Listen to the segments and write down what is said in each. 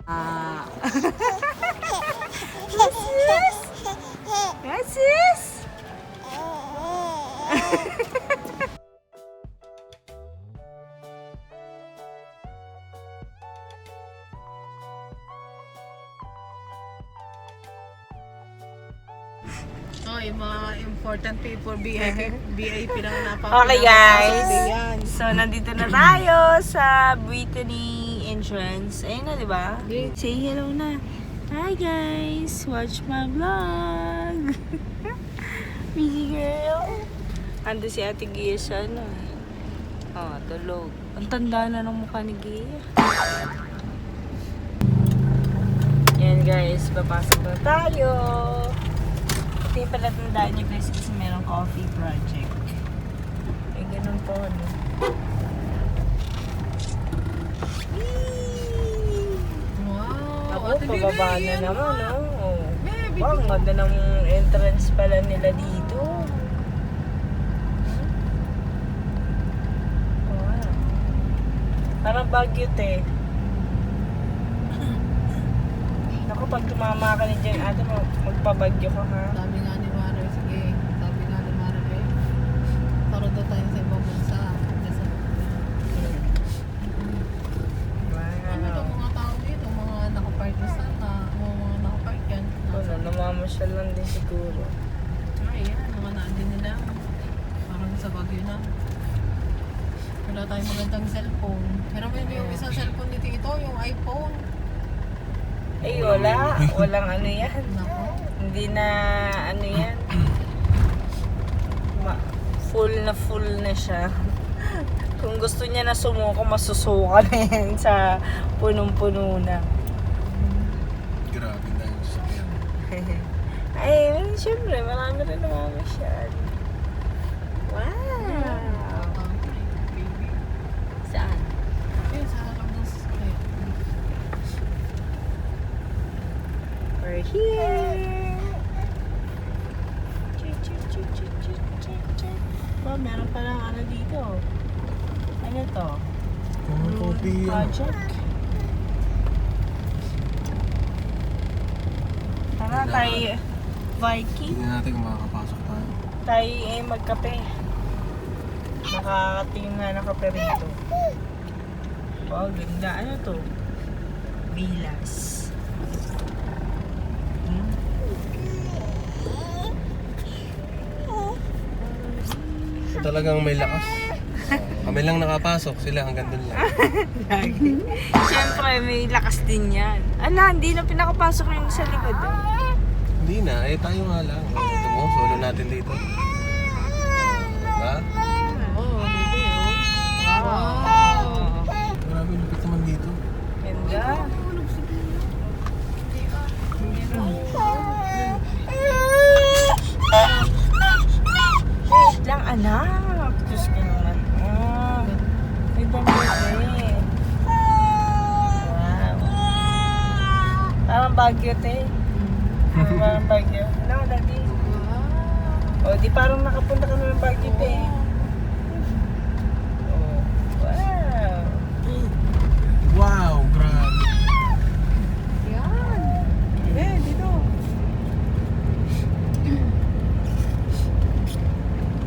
Yes, yes. Oh, yung mga important people, VIP lang napapalala. Okay guys, so nandito na tayo sa Brittany entrance. Ayun na, di ba? Say hello na. Hi guys, watch my vlog. Busy girl. Ando si Ate Gia sa ano. Oh, tulog. Ang tanda na ng mukha ni Gia. Yan guys, papasok na tayo. Ito yung pala tandaan nyo guys kasi merong coffee project. Eh, ganun po, ano. Wow! Ako, pababa na naman, oh. Wow, ang ganda ng entrance pala nila dito. Wow. Parang Baguio, te. Naku, pag tumama ka ni Jen, ate, magpabagyo ka, ha? Sabi nga ni Mara, sige. Sabi nga ni Mara, taro daw tayo sa ibang bansa. Ano itong mga tao dito? Mga nakapark na sana. Mga nakapark yan. Ano, namamasyal lang din siguro. Ay, yan. Mga naandin nila. Parang sa Baguio na. Wala tayong magandang cellphone. Pero may yung isang cellphone ni Tito, yung iPhone. Ay, wala. Walang ano yan. Nako. Hindi na ano yan. Full na siya. Kung gusto niya na sumuko, masusuka na yan sa punong-puno na. Grabe na yung sasakyan. Ay, syempre, marami rin namamasyal. Wow! Saan? Ayun, sa harap ng sasakyan. We're here! Oh, meron palang ano dito. Ano to? Coffee. Project? Tara, tayo Viking. Hindi natin kung makakapasok tayo. Tayo magkape. Nakakatingin nga ng kape rito. Wow, ganda. Ano to? Villas. Talagang may lakas. Kami lang nakapasok, sila hanggang dun lang. Siyempre, may lakas din yan. Ala, hindi na pinakapasok yung sa likod. Hindi na, tayo nga lang. Ito mo, solo natin dito. Diba? Oo, dito oh. Wow! Grabe, lupit naman dito. Ganda. Wait lang, anak. Diyos ko naman. Oh, may damit eh. Wow. Parang Baguio, te. Parang Baguio. Ano, daddy? O, di parang nakapunta ka na ng Baguio, te. Oh, wow. Wow, grabe. Yan. Dito.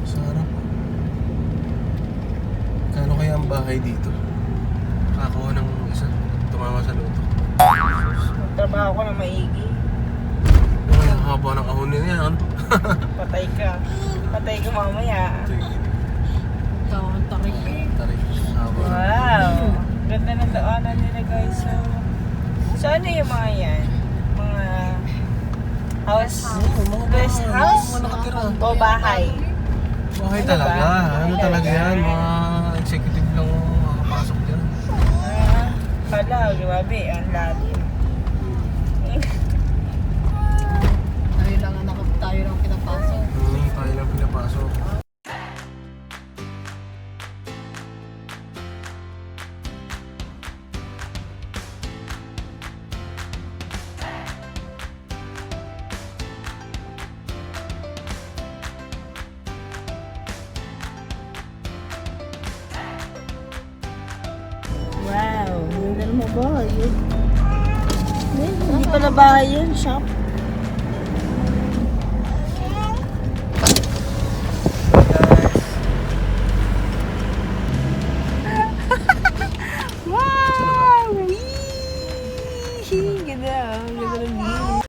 Sarap. Kano kaya ang bahay dito? Kakakuha ng isa, tumama sa luto. Magtrabaho ko na maigi. Ay, ang haba ng kahon nila yan. Patay ka. Patay ka mamaya. Tawang tarik eh. Tarik. Haba. Wow. Ganda ng daanan nila guys. So ano yung mga yan? Mga house? Guest house? Mga nakatira. O bahay? Bahay Ano talaga. ba? Ano talaga yan? Mga executive lang makapasok dyan. Hala, grabe. Ang lalim. Tayo lang pinapasok. Hindi tayo lang pinapasok. Wow. Ganda naman ba? pala bahay yun, shop. Wow! Wee! Ganda, ganda ng view.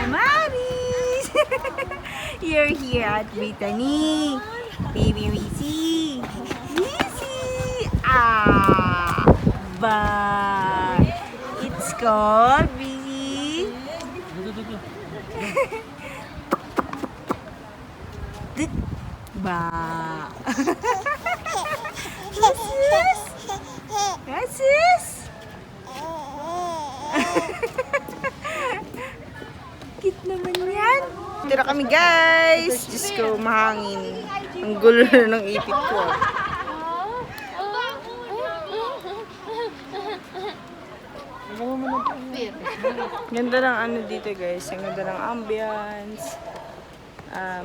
Amaris! You're here at Brittany. Baby Weezy. Weezy! Ah! Ba! It's called Weezy. Ba! What's this? What's this? Cute naman yan. Tira kami guys. Diyos ko, mahangin. Ang gulo na ng ipit ko. Ganda ng ano dito guys. Ang ganda ng ambience.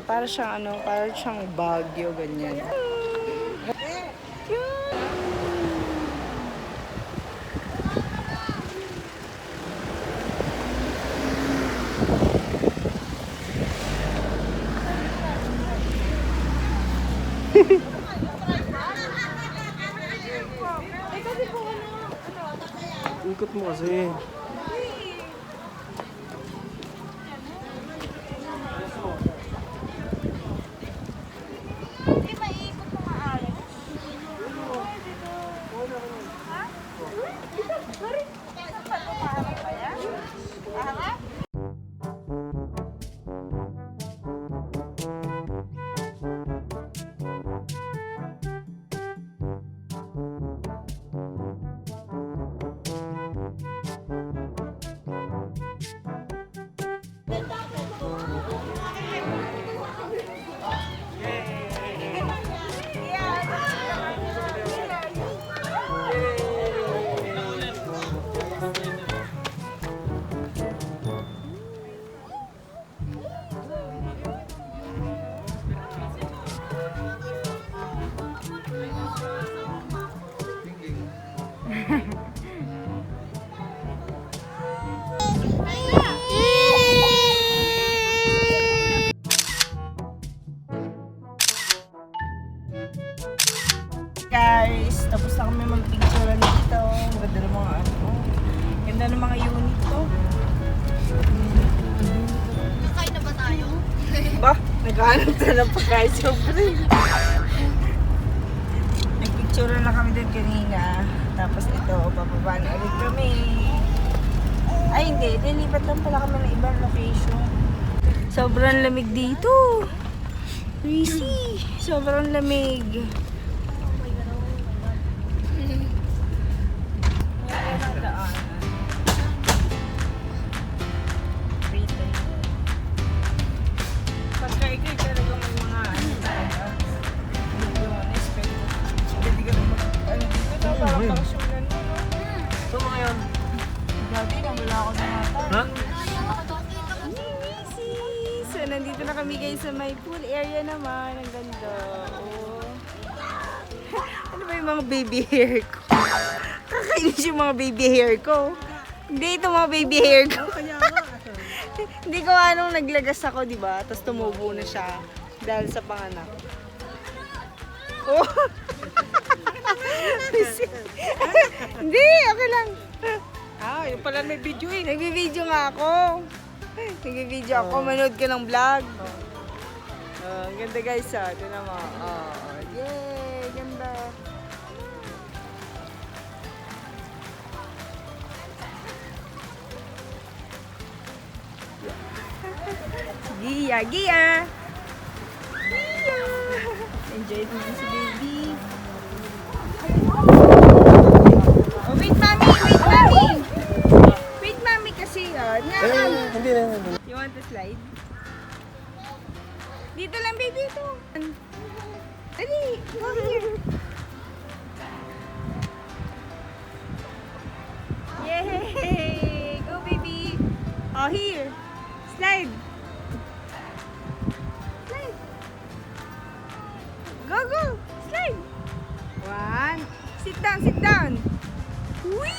Para siyang ano, para siyang Baguio, ganyan. Ikot mo kasi. Hindi maiikot mo maaari. Ha? Sorry. Paano ba yan? Aha? Guys, tapos na kami mag-picture dito. Ang ganda ng mga ano. Ganda ng mga unit to. Nakain na ba tayo? Ba? Naghahanap na ng pagkain sobre. Nag-picture na kami din kanina. Tapos ito, bababa na ulit kami. Ay hindi, lilipat lang pala kami ng ibang location. Sobrang lamig dito. Crazy. Sobrang lamig. So mga yun? Gabi na, wala ako na mata. Ha? So, nandito na kami guys sa may pool area naman. Ang ganda. Oh. Ano ba yung mga baby hair ko? Kakainis yung mga baby hair ko. Hindi ito mga baby hair ko. Hindi ko anong naglagas ako, di ba? Tapos tumubo na siya dahil sa panganak. Oh. Hindi, okay lang. Yung pala may video eh. Nagbibideo nga ako. Nagbibideo ako. Manood ka ng vlog. Ang ganda guys ha. Ito naman. Yay! Ganda. Gia! Gia! Gia! Enjoy naman si baby. Oh, wait, mami! Wait, mami! Wait, mami kasi yun. Hindi na. You want to slide? Dito lang, baby, ito. Dali, go here. Yay! Go, baby! Oh, here! Slide! Slide! Go, go! Slide! One. Sit down, sit down! Whee!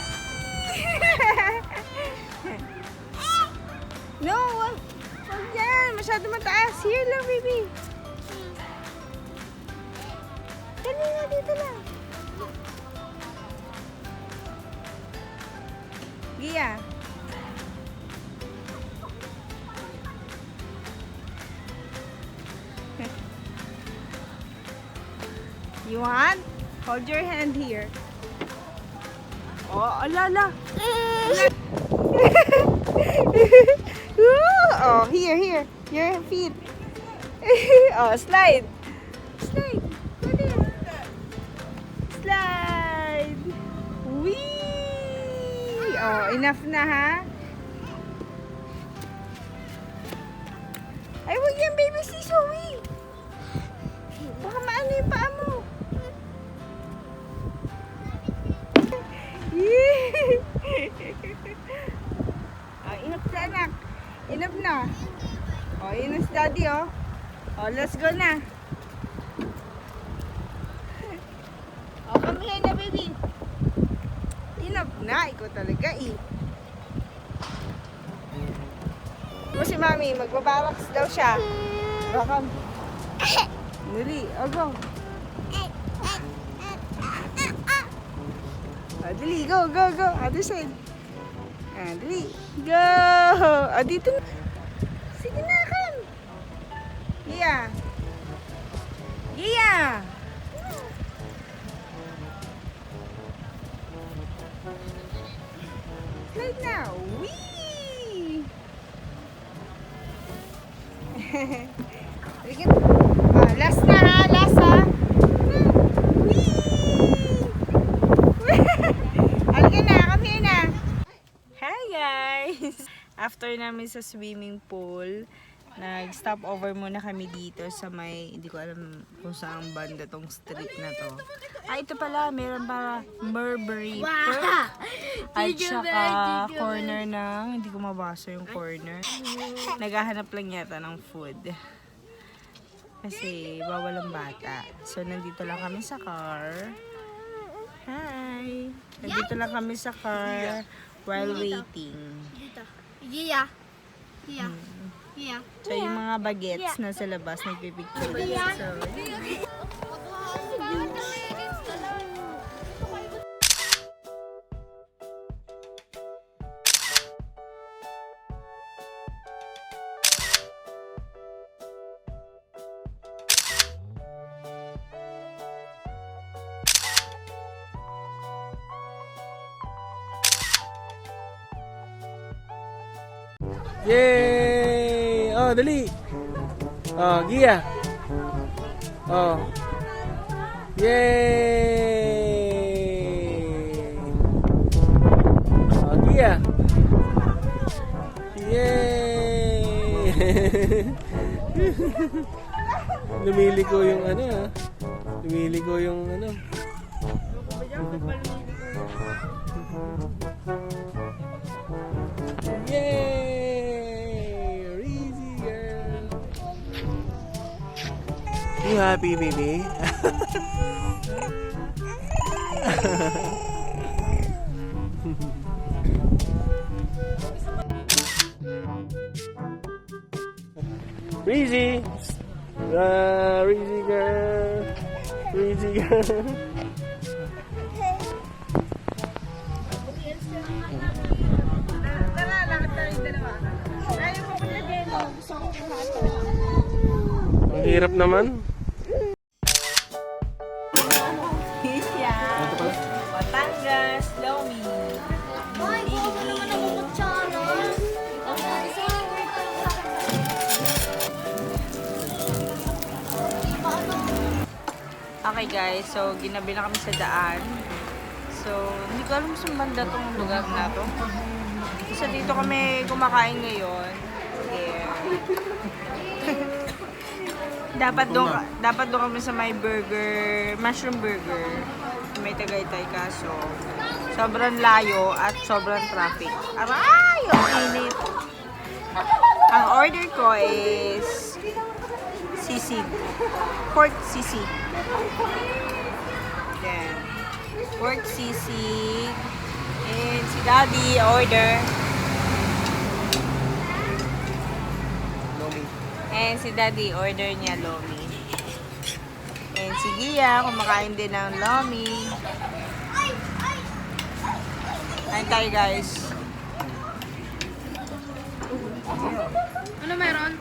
No, wag yan. Masyado mataas. Here lang, baby. Dali na, dito lang. Gia. You want? Hold your hand here. Oh, ala. Oh, here. Your feet. Oh, slide. Slide. Go there. Slide. Whee! Oh, enough na, ha? Ay, wag yan, baby si Zoe. Baka maano yung paa mo. Oh, enough na, anak. Enough na. Oh, yun na si daddy, oh. Oh, let's go na. Oh, come here na, baby. Enough na. Ikaw talaga, eh. Ito si mami, magbabaraks daw siya. Baka. Dali, oh, go. Oh, dali, go. Other side. Ah, dali. Go! Oh, dito na. Sige na, kan. Gia! Slide na. Whee! Last na, ha? Last, ha? Whee! Halika na, come here na. Hi guys! After namin sa swimming pool, nag-stop over muna kami dito sa may, hindi ko alam kung saan banda tong street na to. Ah, ito pala, meron para Burberry Perk. At saka corner ng, hindi ko mabasa yung corner. Naghahanap lang yata ng food. Kasi bawal ang bata. So, nandito lang kami sa car. Hi! Nandito lang kami sa car while waiting. Yeah. So, yung mga bagets na sa labas, nagpipicture. So, Yay! Oh, dali. Oh, Gia. Oh. Yay! Oh, Gia. Yay! Lumiliko yung ano, ha? Lumiliko yung ano. Yay! Easy girl. You happy, baby? Breezy! Breezy girl! Breezy girl! tara, lakad tayo dalawa. Ayaw ko pala din. Gusto ko yung hato. Ang hirap naman. Yan. Batangas, Lomi. Ay, huwag mo naman ako magtsara. Okay guys, so ginabi na kami sa daan. So, hindi ko alam saan banda tong lugar na to. So, dito kami kumakain ngayon. Yeah. dapat doon kami sa may burger, mushroom burger. May Tagaytay kaso. Sobrang layo at sobrang traffic. Aray! Ang init. Ang order ko is sisig. Pork sisig. Then, pork sisig. And si Daddy order. Lomi. And si Daddy order niya lomi. And si Gia kumakain din ng lomi. Kain tayo guys. Ano meron?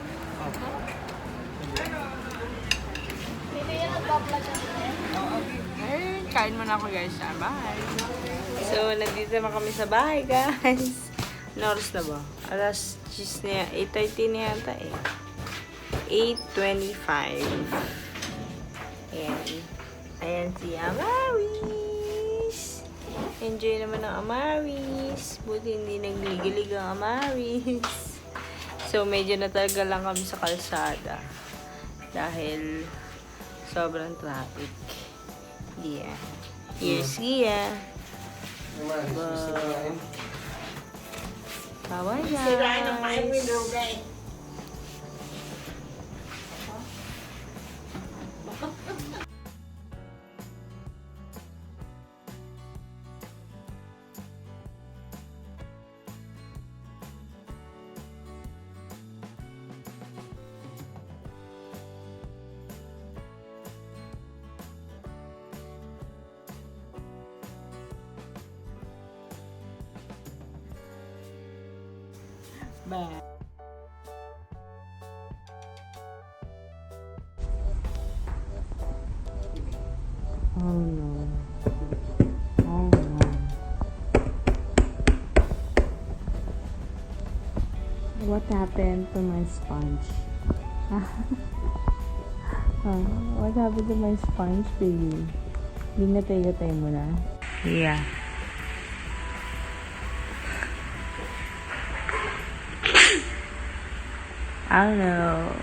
Ayun, kain muna ako guys. Bye! So, nandito na kami sa bahay guys. Ano oras na ba? Alas 10 na, 8:30 na yata eh. 8:25. Ayan. Ayan si Amaris. Enjoy naman ang Amaris. Buti hindi nagligilig ang Amaris. So, medyo natagal lang kami sa kalsada. Dahil sobrang traffic. Yeah. Here's Gia. Bye guys. Bye. Oh no. Oh no. What happened to my sponge? What happened to my sponge, baby? Ginatay-gatay mo na? Yeah. I don't know.